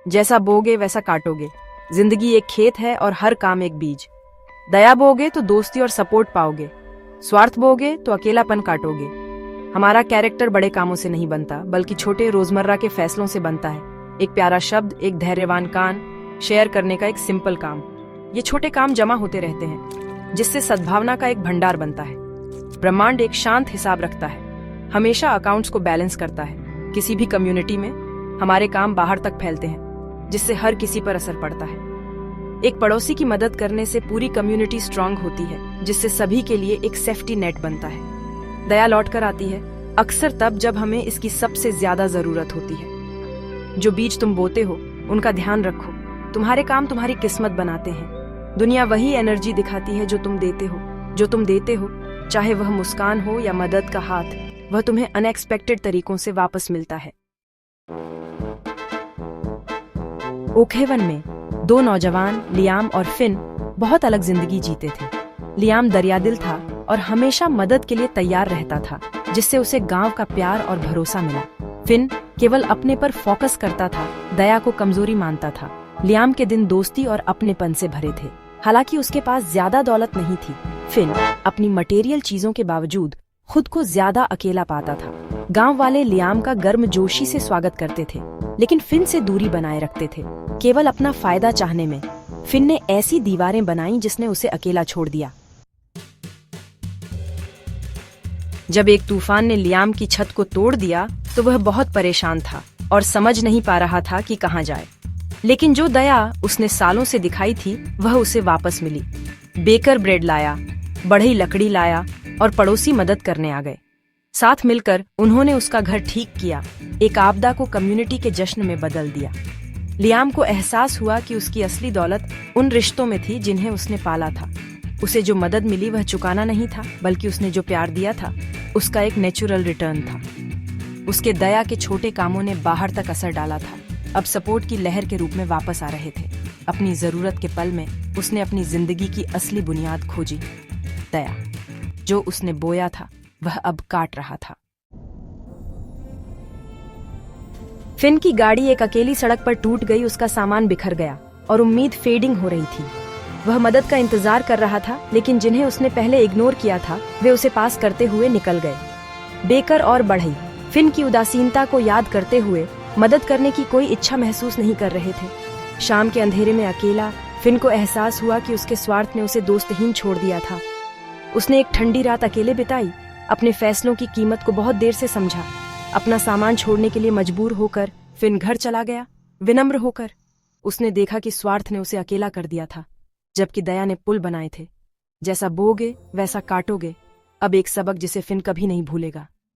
जैसा बोगे वैसा काटोगे। जिंदगी एक खेत है और हर काम एक बीज। दया बोगे तो दोस्ती और सपोर्ट पाओगे, स्वार्थ बोगे तो अकेलापन काटोगे। हमारा कैरेक्टर बड़े कामों से नहीं बनता, बल्कि छोटे रोजमर्रा के फैसलों से बनता है। एक प्यारा शब्द, एक धैर्यवान कान, शेयर करने का एक सिंपल काम। ये छोटे काम जमा होते रहते हैं, जिससे सद्भावना का एक भंडार बनता है। ब्रह्मांड एक शांत हिसाब रखता है, हमेशा अकाउंट्स को बैलेंस करता है। किसी भी कम्युनिटी में हमारे काम बाहर तक फैलते हैं, जिससे हर किसी पर असर पड़ता है। एक पड़ोसी की मदद करने से पूरी कम्युनिटी स्ट्रांग होती है, जिससे सभी के लिए एक सेफ्टी नेट बनता है। दया लौट कर आती है अक्सर तब जब हमें इसकी सबसे ज्यादा जरूरत होती है। जो बीज तुम बोते हो उनका ध्यान रखो। तुम्हारे काम तुम्हारी किस्मत बनाते हैं। दुनिया वही एनर्जी दिखाती है जो तुम देते हो। जो तुम देते हो, चाहे वह मुस्कान हो या मदद का हाथ, वह तुम्हें अनएक्सपेक्टेड तरीकों से वापस मिलता है। ओकहेवन में दो नौजवान लियाम और फिन बहुत अलग जिंदगी जीते थे। लियाम दरियादिल था और हमेशा मदद के लिए तैयार रहता था, जिससे उसे गांव का प्यार और भरोसा मिला। फिन केवल अपने पर फोकस करता था, दया को कमजोरी मानता था। लियाम के दिन दोस्ती और अपनेपन से भरे थे। हालांकि उसके पास ज्यादा दौलत नहीं थी, फिन अपनी मटेरियल चीजों के बावजूद खुद को ज्यादा अकेला पाता था। गांव वाले लियाम का गर्मजोशी से स्वागत करते थे, लेकिन फिन से दूरी बनाए रखते थे, केवल अपना फायदा चाहने में। फिन ने ऐसी दीवारें बनाई जिसने उसे अकेला छोड़ दिया। जब एक तूफान ने लियाम की छत को तोड़ दिया तो वह बहुत परेशान था और समझ नहीं पा रहा था कि कहां जाए। लेकिन जो दया उसने सालों से दिखाई थी, वह उसे वापस मिली। बेकर ब्रेड लाया, बढ़ई लकड़ी लाया और पड़ोसी मदद करने आ गए। साथ मिलकर उन्होंने उसका घर ठीक किया, एक आपदा को कम्युनिटी के जश्न में बदल दिया। लियाम को एहसास हुआ कि उसकी असली दौलत उन रिश्तों में थी जिन्हें उसने पाला था। उसे जो मदद मिली वह चुकाना नहीं था, बल्कि उसने जो प्यार दिया था उसका एक नेचुरल रिटर्न था। उसके दया के छोटे कामों ने बाहर तक असर डाला था, अब सपोर्ट की लहर के रूप में वापस आ रहे थे। अपनी जरूरत के पल में उसने अपनी जिंदगी की असली बुनियाद खोजी। दया, जो उसने बोया था वह अब काट रहा था। फिन की गाड़ी एक अकेली सड़क पर टूट गई, उसका सामान बिखर गया और उम्मीद फेडिंग हो रही थी। वह मदद का इंतजार कर रहा था, लेकिन जिन्हें उसने पहले इग्नोर किया था वे उसे पास करते हुए निकल गए। बेकर और बढ़ई फिन की उदासीनता को याद करते हुए मदद करने की कोई इच्छा महसूस नहीं कर रहे थे। शाम के अंधेरे में अकेला फिन को एहसास हुआ कि उसके स्वार्थ ने उसे दोस्तहीन छोड़ दिया था। उसने एक ठंडी रात अकेले बिताई, अपने फैसलों की कीमत को बहुत देर से समझा। अपना सामान छोड़ने के लिए मजबूर होकर फिन घर चला गया। विनम्र होकर उसने देखा कि स्वार्थ ने उसे अकेला कर दिया था, जबकि दया ने पुल बनाए थे। जैसा बोगे वैसा काटोगे, अब एक सबक जिसे फिन कभी नहीं भूलेगा।